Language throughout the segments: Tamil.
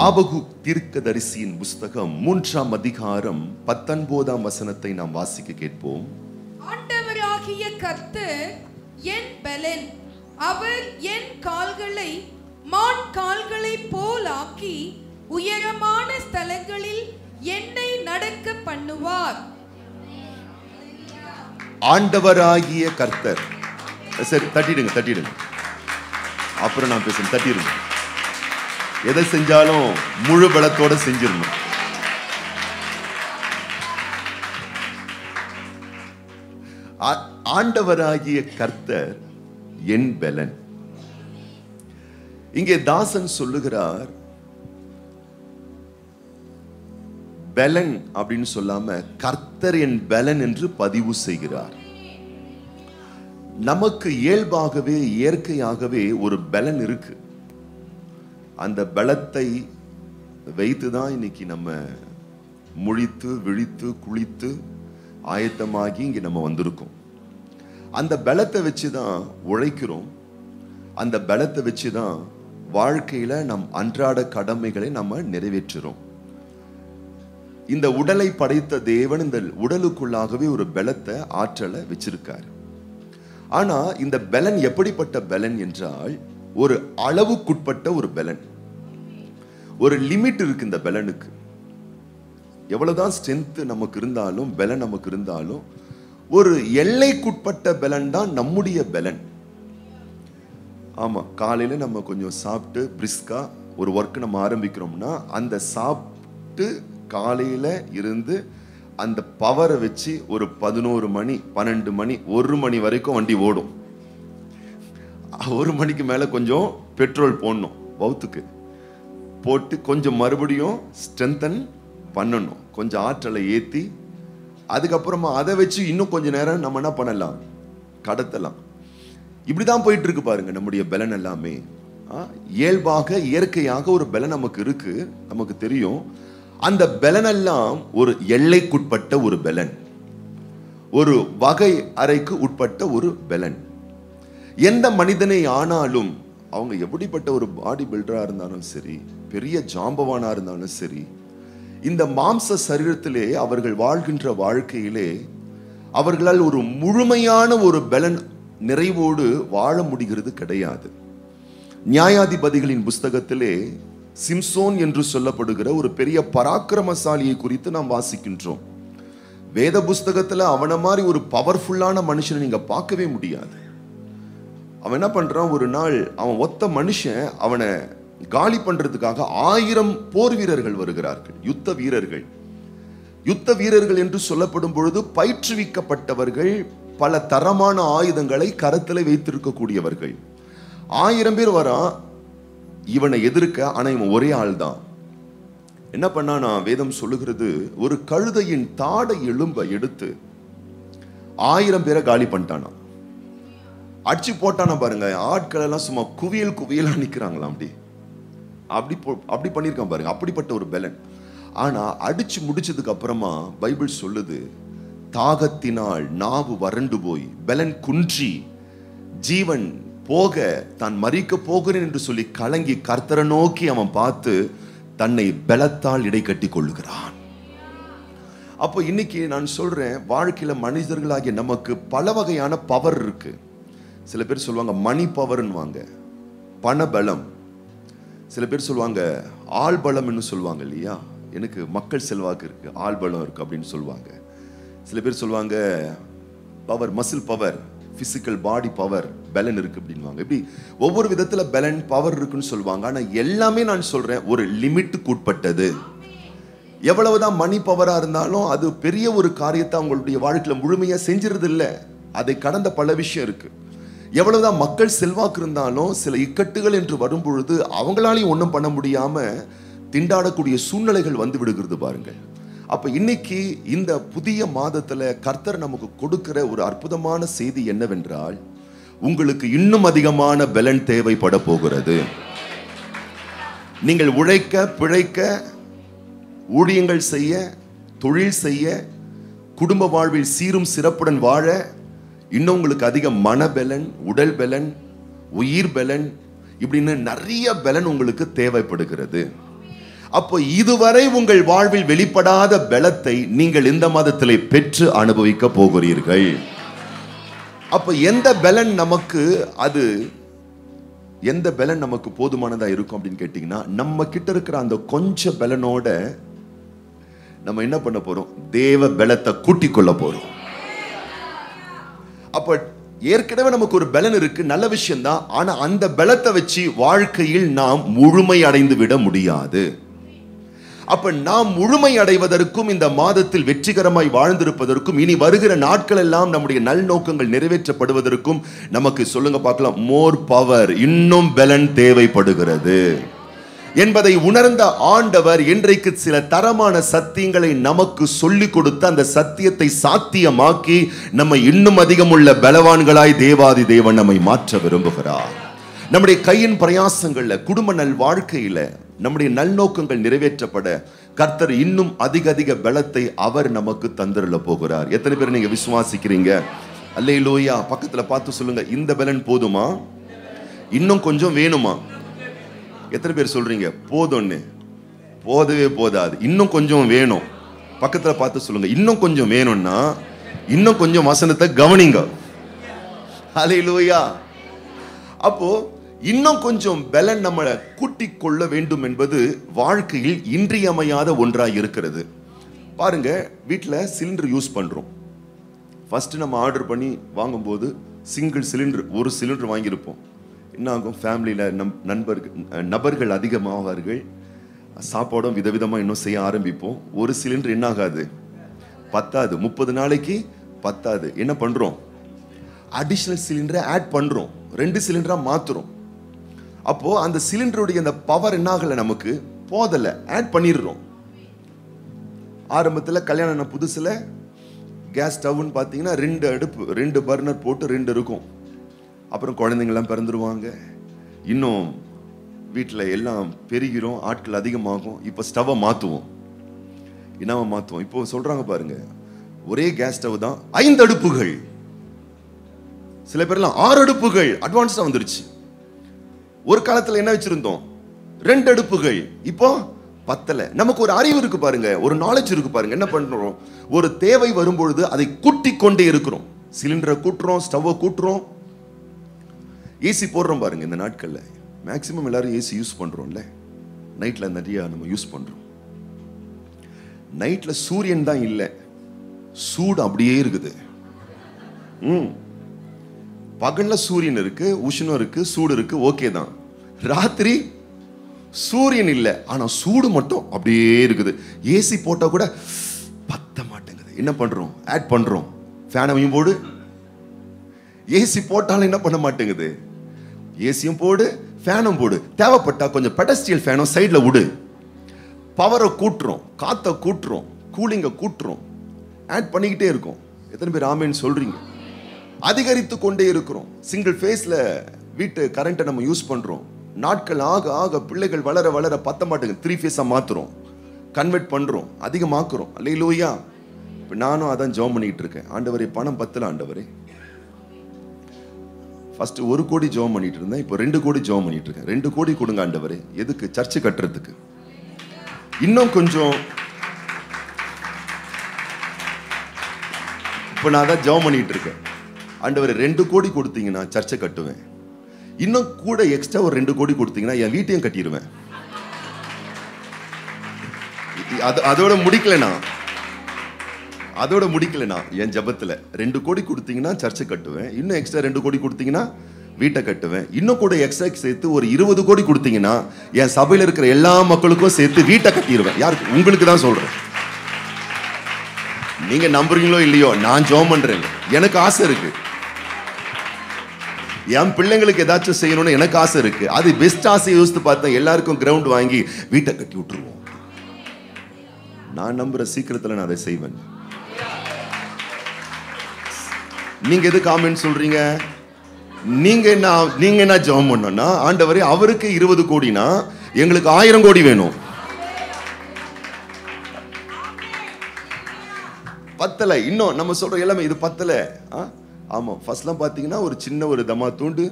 ஆபகு தீர்க்கதரிசியின் புஸ்தகம் 3ஆம் அதிகாரம் 19ஆம் வசனத்தை நாம் வாசிக்க கேட்போம். ஆண்டவராகிய கர்த்தர் என் பெலன், அவர் என் கால்களை மான் கால்களைப் போல் ஆக்கி உயரமான ஸ்தலங்களில் என்னை நடக்க பண்ணுவார். ஆண்டவராகிய கர்த்தர். சரி, தட்டிடுங்க. அப்புறம் நான் பேசுறேன். தட்டிடுங்க. எதை செஞ்சாலும் முழு பலத்தோட செஞ்சிடணும். ஆண்டவராகிய கர்த்தர் என் பெலன். இங்கே தாசன் சொல்லுகிறார், பெலன் அப்படின்னு சொல்லாம கர்த்தர் என் பெலன் என்று பதிவு செய்கிறார். நமக்கு இயல்பாகவே இயற்கையாகவே ஒரு பெலன் இருக்கு. அந்த பலத்தை வைத்துதான் இன்னைக்கு நம்ம முழித்து விழித்து குளித்து ஆயத்தமாகி இங்க நம்ம வந்திருக்கோம். அந்த பலத்தை வச்சுதான் உழைக்கிறோம். அந்த பலத்தை வச்சுதான் வாழ்க்கையில நம் அன்றாட கடமைகளை நம்ம நிறைவேற்றுறோம். இந்த உடலை படைத்த தேவன் இந்த உடலுக்குள்ளாகவே ஒரு பலத்தை ஆற்றலை வச்சிருக்காரு. ஆனா இந்த பலன் எப்படிப்பட்ட பலன் என்றால், ஒரு அளவுக்குட்பட்ட ஒரு பலன். ஒரு லிமிட் இருக்கு இந்த பலனுக்கு. எவ்வளவுதான் ஸ்ட்ரென்த் நமக்கு இருந்தாலும், பலன் நமக்கு இருந்தாலும், ஒரு எல்லைக்குட்பட்ட பலன் தான் நம்முடைய பலன். ஆமா, காலையில நம்ம கொஞ்சம் சாப்பிட்டு பிரிஸ்கா ஒரு ஒர்க் நம்ம ஆரம்பிக்கிறோம்னா, அந்த சாப்பிட்டு காலையில இருந்து அந்த பவரை வச்சு ஒரு 11 மணி 12 மணி 1 மணி வரைக்கும் வண்டி ஓடும். 1 மணிக்கு மேல கொஞ்சம் பெட்ரோல் போடணும், வவுத்துக்கு போட்டு கொஞ்சம் மறுபடியும் ஸ்ட்ரென்தன் பண்ணணும், கொஞ்சம் ஆற்றலை ஏத்தி, அதுக்கப்புறமா அதை வச்சு இன்னும் கொஞ்ச நேரம் நம்ம என்ன பண்ணலாம், கடத்தலாம். இப்படிதான் போயிட்டு இருக்கு பாருங்க நம்முடைய பலன் எல்லாமே. இயல்பாக இயற்கையாக ஒரு பலன் நமக்கு இருக்கு, நமக்கு தெரியும். அந்த பலன் எல்லாம் ஒரு எல்லைக்குட்பட்ட ஒரு பலன், ஒரு வகை அறைக்கு உட்பட்ட ஒரு பலன். எந்த மனிதனை ஆனாலும், அவங்க எப்படிப்பட்ட ஒரு பாடி பில்டரா இருந்தாலும் சரி, பெரிய ஜாம்பவானா இருந்தாலும் சரி, இந்த மாம்ச சரீரத்திலே அவர்கள் வாழ்கின்ற வாழ்க்கையிலே அவர்களால் ஒரு முழுமையான ஒரு பலன் நிறைவோடு வாழ முடிகிறது கிடையாது. நியாயாதிபதிகளின் புஸ்தகத்திலே சிம்சோன் என்று சொல்லப்படுகிற ஒரு பெரிய பராக்கிரமசாலியை குறித்து நாம் வாசிக்கின்றோம். வேத புஸ்தகத்துல அவனை மாதிரி ஒரு பவர்ஃபுல்லான மனுஷனை நீங்க பார்க்கவே முடியாது. அவன் என்ன பண்றான், ஒரு நாள் அவன் ஒத்த மனுஷன், அவனை காலி பண்றதுக்காக 1000 போர் வீரர்கள் வருகிறார்கள், யுத்த வீரர்கள். யுத்த வீரர்கள் என்று சொல்லப்படும் பொழுது பயிற்றுவிக்கப்பட்டவர்கள், பல தரமான ஆயுதங்களை கரத்தில் வைத்திருக்கக்கூடியவர்கள். 1000 பேர் வரா இவனை எதிர்க்க. ஆனா இவன் ஒரே ஆள் தான். என்ன பண்ணானா, வேதம் சொல்லுகிறது, ஒரு கழுதையின் தாடை எலும்பை எடுத்து 1000 பேரை காலி பண்ணிட்டானா, அடிச்சு போட்டானா பாருங்க. ஆட்கள் எல்லாம் சும்மா குவியல் குவியலா நிக்கிறாங்களாம். அப்படி பண்ணிருக்கான் பாருங்க. அப்படிப்பட்ட ஒரு பலன். ஆனா அடிச்சு முடிச்சதுக்கு அப்புறமா பைபிள் சொல்லுது, தாகத்தினால் நாவு வறண்டு போய் பலன் குன்றி ஜீவன் போக தான் மரிக்க போகிறேன் என்று சொல்லி கலங்கி கர்த்தரை நோக்கி அவன் பார்த்து தன்னை பலத்தால் இடை கட்டி கொள்ளுகிறான். அப்போ இன்னைக்கு நான் சொல்றேன், வாழ்க்கையில மனிதர்களாகிய நமக்கு பல வகையான பவர் இருக்கு. சில பேர் சொல்லுவாங்க மணி பவர்னுவாங்க, பண பலம். சில பேர் சொல்லுவாங்க ஆள் பலம்னு சொல்லுவாங்க இல்லையா, எனக்கு மக்கள் செல்வாக்கு இருக்கு, ஆள் பலம் இருக்கு அப்படின்னு சொல்லுவாங்க. சில பேர் சொல்லுவாங்க power, muscle power, physical body power, பலன் இருக்கு அப்படின்வாங்க. இப்படி ஒவ்வொரு விதத்துல பலன் பவர் இருக்குன்னு சொல்லுவாங்க. ஆனா எல்லாமே நான் சொல்றேன் ஒரு லிமிட்டுக்கு உட்பட்டது. எவ்வளவுதான் மணி பவரா இருந்தாலும் அது பெரிய ஒரு காரியத்தை அவங்களுடைய வாழ்க்கையில முழுமையா செஞ்சிருது இல்ல, அதை கடந்த பல விஷயம் இருக்கு. எவ்வளவுதான் மக்கள் செல்வாக்கு இருந்தாலும் சில இக்கட்டுகள் என்று வரும் பொழுது அவங்களாலையும் ஒன்றும் பண்ண முடியாம திண்டாடக்கூடிய சூழ்நிலைகள் வந்து விடுகிறது பாருங்கள். அப்ப இன்னைக்கு இந்த புதிய மாதத்துல கர்த்தர் நமக்கு கொடுக்கிற ஒரு அற்புதமான செய்தி என்னவென்றால், உங்களுக்கு இன்னும் அதிகமான பலன் தேவைப்பட போகிறது. நீங்கள் உழைக்க பிழைக்க, ஊழியங்கள் செய்ய, தொழில் செய்ய, குடும்ப வாழ்வில் சீரும் சிறப்புடன் வாழ இன்னும் உங்களுக்கு அதிக மனபலன், உடல் பலன், உயிர் பலன், இப்படின்னு நிறைய பலன் உங்களுக்கு தேவைப்படுகிறது. அப்போ இதுவரை உங்கள் வாழ்வில் வெளிப்படாத பலத்தை நீங்கள் இந்த மாதத்திலே பெற்று அனுபவிக்க போகிறீர்கள். அப்ப எந்த பலன் நமக்கு போதுமானதா இருக்கும் அப்படின்னு கேட்டீங்கன்னா, நம்ம கிட்ட இருக்கிற அந்த கொஞ்ச பலனோட நம்ம என்ன பண்ண போறோம்? தேவ பலத்தை கூட்டிக் கொள்ள போறோம். அப்ப ஏற்கனவே நமக்கு ஒரு பலன் இருக்கு, நல்ல விஷயம் தான். ஆனா அந்த பலத்தை வச்சு வாழ்க்கையில் நாம் முழுமை அடைந்து விட முடியாது. அப்ப நாம் முழுமை அடைவதற்கும், இந்த மாதத்தில் வெற்றிகரமாய் வாழ்ந்திருப்பதற்கும், இனி வருகிற நாட்கள் எல்லாம் நம்முடைய நல்நோக்கங்கள் நிறைவேற்றப்படுவதற்கும் நமக்கு, சொல்லுங்க பார்க்கலாம், மோர் பவர், இன்னும் பலன் தேவைப்படுகிறது என்பதை உணர்ந்த ஆண்டவர் இன்றைக்கு சில தரமான சத்தியங்களை நமக்கு சொல்லிக் கொடுத்து அந்த சத்தியத்தை சாத்தியமாக்கி நம்ம இன்னும் அதிகம் உள்ள பலவான்களாய் தேவாதி தேவன் நம்மை மாற்ற விரும்புகிறார். நம்முடைய கையின் பிரயாசங்கள்ல, குடும்ப நல் வாழ்க்கையில நம்முடைய நல்நோக்கங்கள் நிறைவேற்றப்பட கர்த்தர் இன்னும் அதிக பலத்தை அவர் நமக்கு தந்திரல போகிறார். எத்தனை பேர் நீங்க விசுவாசிக்கிறீங்க? அல்லேலூயா. பக்கத்துல பார்த்து சொல்லுங்க, இந்த பலன் போதுமா, இன்னும் கொஞ்சம் வேணுமா? எத்தனை பேர் சொல்றீங்க போதும்னு? போதவே போதாது, இன்னும் கொஞ்சம் வேணும். பக்கத்துல பார்த்து சொல்லுங்க, இன்னும் கொஞ்சம் வேணும்னா இன்னும் கொஞ்சம் வசனத்தை கவனிங்க. அல்லேலூயா. அப்போ இன்னும் கொஞ்சம் பலன் நம்மளை கூட்டிக் கொள்ள வேண்டும் என்பது வாழ்க்கையில் இன்றியமையாத ஒன்றாய் இருக்கிறது. பாருங்க, வீட்டில் சிலிண்டர் யூஸ் பண்றோம். ஃபர்ஸ்ட் நம்ம ஆர்டர் பண்ணி வாங்கும்போது சிங்கிள் சிலிண்டர், ஒரு சிலிண்டர் வாங்கியிருப்போம். என்ன ஆகும்? ஃபேமிலியில் நபர்கள் அதிகமாவார்கள், சாப்பாடும் விதவிதமாக இன்னும் செய்ய ஆரம்பிப்போம். ஒரு சிலிண்டர் என்ன ஆகாது? பத்தாது. 30 நாளைக்கு பத்தாது. என்ன பண்றோம்? அடிஷனல் சிலிண்டரை ஆட் பண்றோம், 2 சிலிண்டரா மாத்துறோம். அப்போ அந்த சிலிண்டருடைய அந்த பவர் என்ன ஆகல, நமக்கு போதல, ஆட் பண்ணிடுறோம். ஆரம்பத்தில் கல்யாணம் புதுசுல கேஸ் ஸ்டவ்னு பார்த்தீங்கன்னா 2 அடுப்பு, 2 பர்னர் போட்டு 2 இருக்கும். அப்புறம் குழந்தைங்கள்லாம் பிறந்துருவாங்க, இன்னும் வீட்டில் எல்லாம் பெருகிறோம், ஆட்கள் அதிகமாகும். இப்போ ஸ்டவ்வை மாற்றுவோம். என்னவா மாற்றுவோம்? இப்போ சொல்றாங்க பாருங்க, ஒரே கேஸ் ஸ்டவ் தான் 5 அடுப்புகள், சில பேர்லாம் 6 அடுப்புகள், அட்வான்ஸ்டா வந்துருச்சு. ஒரு காலத்துல என்ன வச்சிருந்தோம்? 2 அடுப்புகள், இப்போ பத்தல. நமக்கு ஒரு அறிவு இருக்கு பாருங்க, ஒரு நாலேஜ் இருக்கு பாருங்க. என்ன பண்றோம்? ஒரு தேவை வரும்பொழுது அதை கூட்டிக் கொண்டே இருக்கிறோம். சிலிண்டரை கூட்டுறோம், ஸ்டவ்வை கூட்டுறோம், ஏசி போடுறோம். பாருங்க, இந்த நாட்கள்ல மேக்சிமம் எல்லாரும் ஏசி யூஸ் பண்றோம்ல. நைட்ல நிறைய நம்ம யூஸ் பண்றோம். நைட்ல சூரியன் தான் இல்லை, சூடு அப்படியே இருக்குது. பகல்ல சூரியன் இருக்கு, உஷ்ணம் இருக்கு, சூடு இருக்கு, ஓகே தான். ராத்திரி சூரியன் இல்லை, ஆனா சூடு மட்டும் அப்படியே இருக்குது. ஏசி போட்டா கூட பத்த மாட்டேங்குது. என்ன பண்றோம்? ஆட் பண்றோம். ஃபேனையும் போடு. ஏசி போட்டாலும் என்ன பண்ண மாட்டேங்குது? ஏசியும் போடு, ஃபேனும் போடு. தேவைப்பட்டா கொஞ்சம் பெடஸ்ட்ரியல் ஃபேனும் சைட்ல விடு. பவரை கூட்டுறோம், காத்தை கூட்டுறோம், கூலிங்க கூட்டுறோம், ஆட் பண்ணிக்கிட்டே இருக்கும். எத்தனை பேர் ஆமேன்னு சொல்றீங்க? அதிகரித்து கொண்டே இருக்கிறோம். சிங்கிள் ஃபேஸ்ல வீட்டு கரண்ட்டை நம்ம யூஸ் பண்றோம். நாட்கள் ஆக ஆக பிள்ளைகள் வளர வளர பத்த மாட்டேங்குது, 3 ஃபேஸா மாத்துறோம், கன்வெர்ட் பண்றோம், அதிகமாக்குறோம். அல்லேலூயா. இப்போ நானும் அதான் ஜெபம் பண்ணிட்டு இருக்கேன். ஆண்டவரே, பணம் பத்தல ஆண்டவரே. ஃபர்ஸ்ட் 1 கோடி ஜெபம் பண்ணிட்டு இருந்தேன், இப்போ 2 கோடி ஜெபம் பண்ணிட்டு இருக்கேன். 2 கோடி கொடுங்க ஆண்டவரே. எதுக்கு? சர்ச்சு கட்டுறதுக்கு. இன்னும் கொஞ்சம். இப்போ நான் தான் ஜெபம் பண்ணிட்டு இருக்கேன். ஆண்டவரே, 2 கோடி கொடுத்தீங்கன்னா சர்ச்சை கட்டுவேன். இன்னும் கூட எக்ஸ்ட்ரா ஒரு 2 கோடி கொடுத்தீங்கன்னா என் வீட்டையும் கட்டிடுவேன். அதோட முடிக்கலனா என் ஜபத்துல 2 கோடி கொடுத்தீங்கன்னா சர்ச்சை கட்டுவேன். இன்னும் எக்ஸ்ட்ரா 2 கோடி கொடுத்தீங்கன்னா வீட்டை கட்டுவேன். இன்னும் கூட எக்ஸ்ட்ரா சேர்த்து ஒரு 20 கோடி கொடுத்தீங்கன்னா என் சபையில இருக்கிற எல்லா மக்களுக்கும் சேர்த்து வீட்டை கட்டிடுவேன். யாருக்கு? உங்களுக்கு தான் சொல்றேன். நீங்க நம்புறீங்களோ இல்லையோ, நான் ஜெபம் பண்றேன். எனக்கு ஆசை இருக்கு. என் பிள்ளைங்களுக்கு ஏதாச்சும் செய்யணும்னு எனக்கு ஆசை இருக்கு. அது பெஸ்ட் ஆசை யோசித்து பார்த்தேன். எல்லாருக்கும் கிரவுண்ட் வாங்கி வீட்டை கட்டி விட்டுருவோம். நான் நம்புற சீக்கிரத்துல நான் அதை செய்வேன். நீங்க எது காமெண்ட் சொல்றீங்க? நீங்க என்ன ஜெபம் பண்ணா, ஆண்டவரே அவருக்கு 20 கோடினா எங்களுக்கு 1000 கோடி வேணும். பத்தல. இன்னும் நம்ம சொல்ற எல்லாமே இது பத்தல. ஆமா, ஃபர்ஸ்ட்லாம் பாத்தீங்கன்னா ஒரு சின்ன ஒரு தமா தூண்டு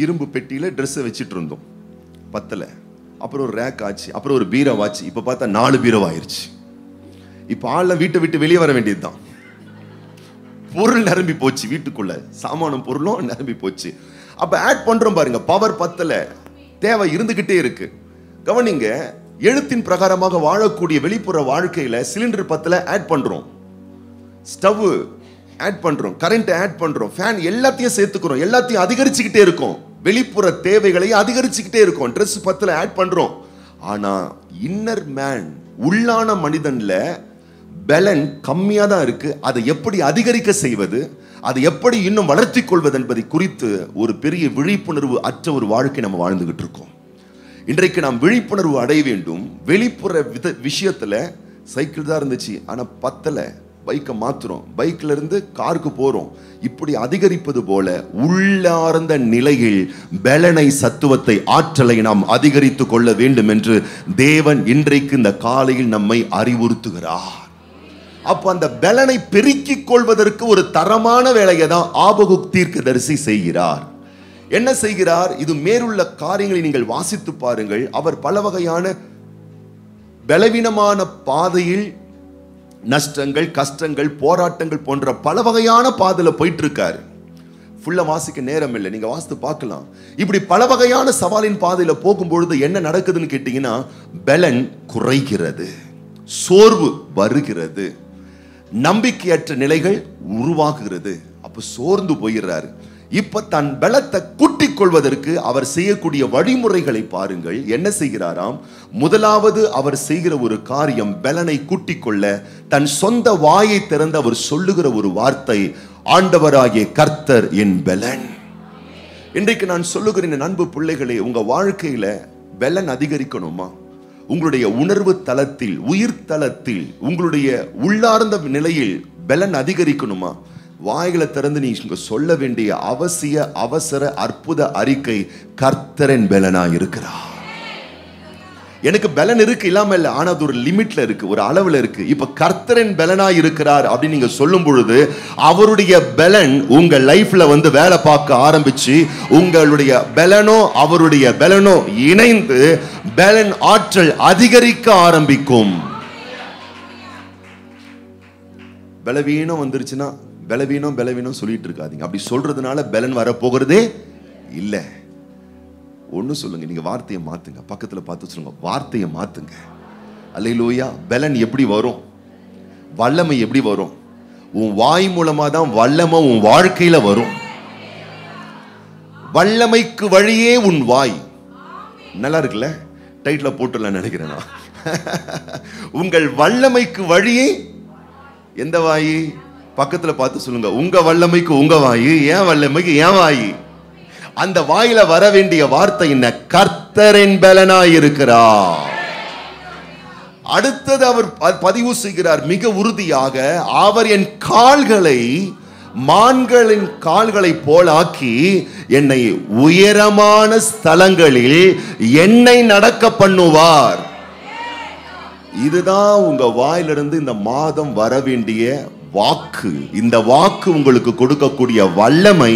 இரும்பு பெட்டியில ட்ரெஸ்ஸை வச்சுட்டு இருந்தோம். பத்தல. அப்புறம் ஒரு ரேக் ஆச்சு, அப்புறம் ஒரு பீரோ ஆச்சு. இப்ப பார்த்தா 4 பீரோ ஆயிருச்சு. இப்ப ஆள்ல வீட்டை விட்டு வெளியே வர வேண்டியதுதான். பொருள் நிரம்பி போச்சு, வீட்டுக்குள்ள சாமானும் பொருளும் நிரம்பி போச்சு. அப்ப ஆட் பண்றோம் பாருங்க, பவர் பத்தல, தேவை இருந்துகிட்டே இருக்கு. கவனிங்க, எழுத்தின் பிரகாரமாக வாழக்கூடிய வெளிப்புற வாழ்க்கையில சிலிண்டர் பத்தல ஆட் பண்றோம், ஸ்டவ் ஆட் பண்றோம், கரண்ட் ஆட் பண்றோம், ஃபேன் எல்லாத்தையும் சேர்த்துக்கிறோம், எல்லாத்தையும் அதிகரிச்சுக்கிட்டே இருக்கும், வெளிப்புற தேவைகளை அதிகரிச்சுக்கிட்டே இருக்கும். ட்ரெஸ் பத்தல ஆட் பண்றோம். ஆனா இன்னர் மேன், உள்ளான மனிதன்ல பலன் கம்மியா தான் இருக்கு. அதை எப்படி அதிகரிக்க செய்வது, அதை எப்படி இன்னும் வளர்த்தி கொள்வது என்பதை குறித்து ஒரு பெரிய விழிப்புணர்வு அற்ற ஒரு வாழ்க்கை நம்ம வாழ்ந்துகிட்டு இருக்கோம். இன்றைக்கு நாம் விழிப்புணர்வு அடைய வேண்டும். வெளிப்புற விஷயத்துல சைக்கிள் தான் இருந்துச்சு, ஆனா பத்தல, பைக்கை மாத்துறோம், பைக்ல இருந்து காருக்கு போறோம். இப்படி அதிகரிப்பது போல உள்ளார்ந்த நிலையில் பலனை, சத்துவத்தை, ஆற்றலை நாம் அதிகரித்துக் கொள்ள வேண்டும் என்று தேவன் இன்றைக்கு இந்த காலையில் நம்மை அறிவுறுத்துகிறார். அப்ப அந்த பலனை பெருக்கிக் கொள்வதற்கு ஒரு தரமான வேலையை தான் ஆபகுக் தீர்க்கதரிசி செய்கிறார். என்ன செய்கிறார்? இது மேலுள்ள காரியங்களை நீங்கள் வாசித்து பாருங்கள். அவர் பல வகையான பலவீனமான பாதையில் நஷ்டங்கள், கஷ்டங்கள், போராட்டங்கள் போன்ற பல வகையான பாதையில போயிட்டு இருக்காரு. ஃபுல்லா வாசிக்க நேரம் இல்லை, நீங்க வாசித்து பார்க்கலாம். இப்படி பல வகையான சவாலின் பாதையில போகும்பொழுது என்ன நடக்குதுன்னு கேட்டீங்கன்னா, பலன் குறைகிறது, சோர்வு வருகிறது, நம்பிக்கையற்ற நிலைகள் உருவாகுகிறது. அப்ப சோர்ந்து போயிடுறாரு. இப்ப தன் பலத்தை கூட்டிக் கொள்வதற்கு அவர் செய்யக்கூடிய வழிமுறைகளை பாருங்கள். என்ன செய்கிறாராம்? முதலாவது அவர் செய்கிற ஒரு காரியம், பலனை கூட்டிக் கொள்ள தன் சொந்த வாயை திறந்து அவர் சொல்லுகிற ஒரு வார்த்தை, ஆண்டவராகிய கர்த்தர் என் பலன். இன்றைக்கு நான் சொல்லுகிறேன் அன்பு பிள்ளைகளே, உங்க வாழ்க்கையில பலன் அதிகரிக்கணுமா? உங்களுடைய உணர்வு தளத்தில், உயிர் தளத்தில், உங்களுடைய உள்ளார்ந்த நிலையில் பலன் அதிகரிக்கணுமா? வாய்களை திறந்து நீங்க சொல்ல வேண்டிய அவசர அற்புத அறிக்கை, கர்த்தரின் பலனா இருக்கிறார். எனக்கு பலன் இருக்கு இல்லாம இல்ல, ஆனா அது ஒரு லிமிட்ல இருக்கு, ஒரு அளவுல இருக்கு. இப்ப கர்த்தரின் பலனா இருக்கிறார் அப்படின்னு நீங்க சொல்லும் பொழுது அவருடைய பலன் உங்க லைஃப்ல வந்து வேலை பார்க்க ஆரம்பிச்சு, உங்களுடைய பலனோ அவருடைய பலனோ இணைந்து பலன் ஆற்றல் அதிகரிக்க ஆரம்பிக்கும். பலவீனம் வந்துருச்சுன்னா பலவீனம் சொல்லிட்டு இருக்காதீங்க. அப்படி சொல்றதுனால பலன் வர போகிறதே இல்ல. ஒண்ணு சொல்லுங்க, நீங்க வார்த்தையை மாத்துங்க. பக்கத்துல பார்த்து சொல்லுங்க, வார்த்தையை மாத்துங்க. அல்லேலூயா. பலன் எப்படி வரும்? வல்லமை எப்படி வரும்? உன் வாய் மூலமா தான் வல்லமை உன் வாழ்க்கையில வரும். வல்லமைக்கு வழியே உன் வாய். நல்லா இருக்குல்ல? டைட்டில போட்டுலாம் நினைக்கிறேன் நான். உங்கள் வல்லமைக்கு வழியே எந்த வாய்? பக்கத்துல பார்த்து சொல்லுங்க, உங்க வல்லமைக்கு உங்க வாய், ஏன் வல்லமைக்கு ஏன் வாய். அந்த வாயில வர வேண்டிய வார்த்தை என்ன? கர்த்தரின் பலனாயிருக்கிறார். அடுத்தது அவர் பதிவு செய்கிறார் மிக உறுதியாக, அவர் என் கால்களை மான்களின் கால்களை போலாக்கி என்னை உயரமான ஸ்தலங்களில் என்னை நடக்க பண்ணுவார். இதுதான் உங்க வாயிலிருந்து இந்த மாதம் வர வேண்டிய வாக்கு. இந்த வாக்கு உங்களுக்கு கொடுக்கக்கூடிய வல்லமை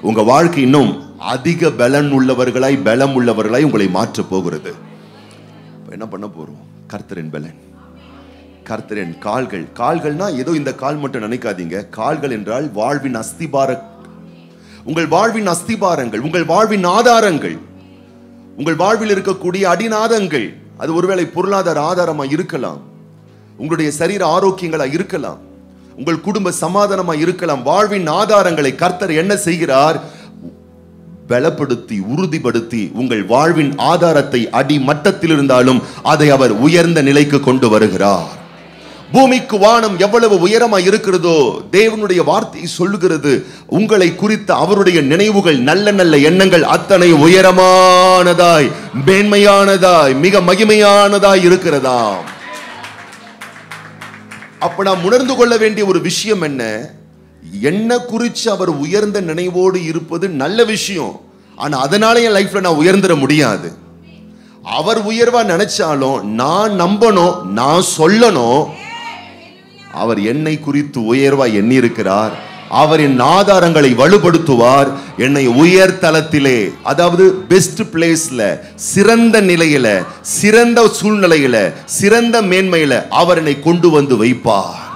உங்க வாழ்க்கை இன்னும் அதிக பலம் உள்ளவர்களாய் உங்களை மாற்ற போகிறது. என்ன பண்ண போறோம்? கர்த்தரின் பலன், கர்த்தரின் கால்கள். கால்கள்னா ஏதோ இந்த கால் மட்டும் நினைக்காதீங்க. கால்கள் என்றால் வாழ்வின் அஸ்திபார, உங்கள் வாழ்வின் அஸ்திபாரங்கள், உங்கள் வாழ்வின் ஆதாரங்கள், உங்கள் வாழ்வில் இருக்கக்கூடிய அடிநாதங்கள். அது ஒருவேளை பொருளாதார ஆதாரமா இருக்கலாம், உங்களுடைய சரீர ஆரோக்கியங்களா இருக்கலாம், உங்கள் குடும்ப சமாதானமா இருக்கலாம். வாழ்வின் ஆதாரங்களை கர்த்தர் என்ன செய்கிறார்? பலப்படுத்தி, உறுதிப்படுத்தி உங்கள் வாழ்வின் ஆதாரத்தை அடி மட்டத்தில் இருந்தாலும் அதை அவர் உயர்ந்த நிலைக்கு கொண்டு வருகிறார். பூமிக்கு வானம் எவ்வளவு உயரமா இருக்கிறதோ தேவனுடைய வார்த்தை சொல்லுகிறது, உங்களை குறித்த அவருடைய நினைவுகள், நல்ல நல்ல எண்ணங்கள் அத்தனை உயரமானதாய், மேன்மையானதாய், மிக மகிமையானதாய் இருக்கிறதாம். அப்ப நாம் உணர்ந்து கொள்ள வேண்டிய ஒரு விஷயம் என்ன? என்ன குறித்து அவர் உயர்ந்த நினைவோடு இருப்பது நல்ல விஷயம். ஆனா அதனால என் லைஃப்ல நான் உயர்ந்துட முடியாது. அவர் உயர்வா நினைச்சாலும் நான் நம்பணும், நான் சொல்லணும், அவர் என்னை குறித்து உயர்வா எண்ணி இருக்கிறார். அவரின் ஆதாரங்களை வலுப்படுத்துவார். என்னை உயர் தலத்திலே, அதாவது பெஸ்ட் பிளேஸ்ல, சிறந்த நிலையில, சிறந்த சூழ்நிலையில, சிறந்த மேன்மையில அவர் என்னை கொண்டு வந்து வைப்பார்.